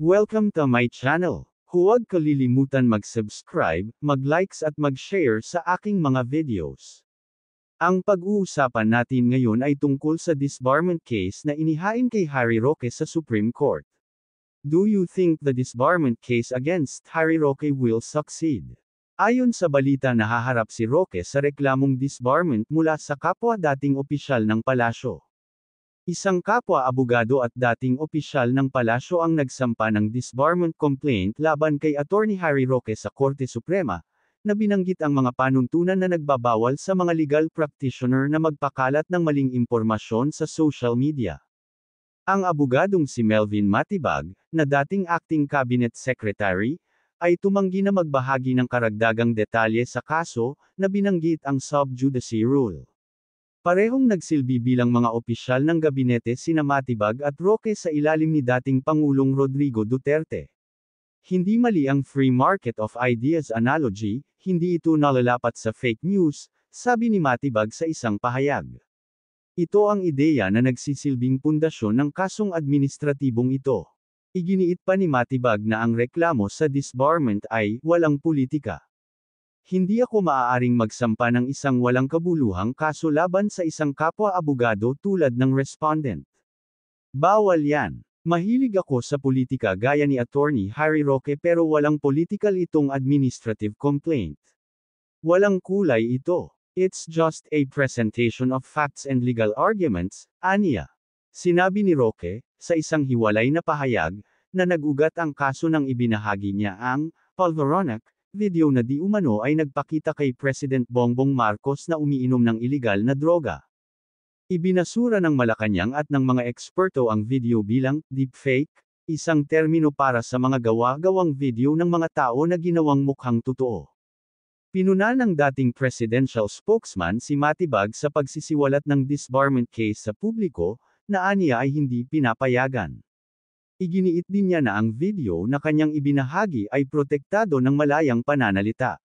Welcome to my channel. Huwag kalilimutan mag-subscribe, mag-likes at mag-share sa aking mga videos. Ang pag-uusapan natin ngayon ay tungkol sa disbarment case na inihain kay Harry Roque sa Supreme Court. Do you think the disbarment case against Harry Roque will succeed? Ayon sa balita, nahaharap si Roque sa reklamong disbarment mula sa kapwa dating opisyal ng palasyo. Isang kapwa-abogado at dating opisyal ng palasyo ang nagsampa ng disbarment complaint laban kay Attorney Harry Roque sa Korte Suprema, na binanggit ang mga panuntunan na nagbabawal sa mga legal practitioner na magpakalat ng maling impormasyon sa social media. Ang abogadong si Melvin Matibag, na dating acting cabinet secretary, ay tumanggi na magbahagi ng karagdagang detalye sa kaso, na binanggit ang sub judice rule. Parehong nagsilbi bilang mga opisyal ng gabinete sina Matibag at Roque sa ilalim ni dating Pangulong Rodrigo Duterte. Hindi mali ang free market of ideas analogy, hindi ito nalalapat sa fake news, sabi ni Matibag sa isang pahayag. Ito ang ideya na nagsisilbing pundasyon ng kasong administratibong ito. Iginiit pa ni Matibag na ang reklamo sa disbarment ay walang politika. Hindi ako maaaring magsampa ng isang walang kabuluhang kaso laban sa isang kapwa-abogado tulad ng respondent. Bawal yan. Mahilig ako sa politika gaya ni Attorney Harry Roque pero walang political itong administrative complaint. Walang kulay ito. It's just a presentation of facts and legal arguments, aniya. Sinabi ni Roque, sa isang hiwalay na pahayag, na nag-ugat ang kaso nang ibinahagi niya ang pulveronic video na di umano ay nagpakita kay President Bongbong Marcos na umiinom ng iligal na droga. Ibinasura ng Malacanang at ng mga eksperto ang video bilang deepfake, isang termino para sa mga gawa-gawang video ng mga tao na ginawang mukhang totoo. Pinuna ng dating presidential spokesman si Matibag sa pagsisiwalat ng disbarment case sa publiko, na aniya ay hindi pinapayagan. Iginiit din niya na ang video na kanyang ibinahagi ay protektado ng malayang pananalita.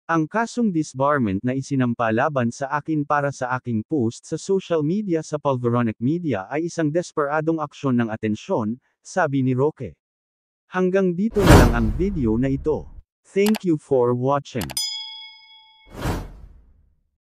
Ang kasong disbarment na isinampa laban sa akin para sa aking post sa social media sa pulveronic media ay isang desperadong aksyon ng atensyon, sabi ni Roque. Hanggang dito na lang ang video na ito. Thank you for watching.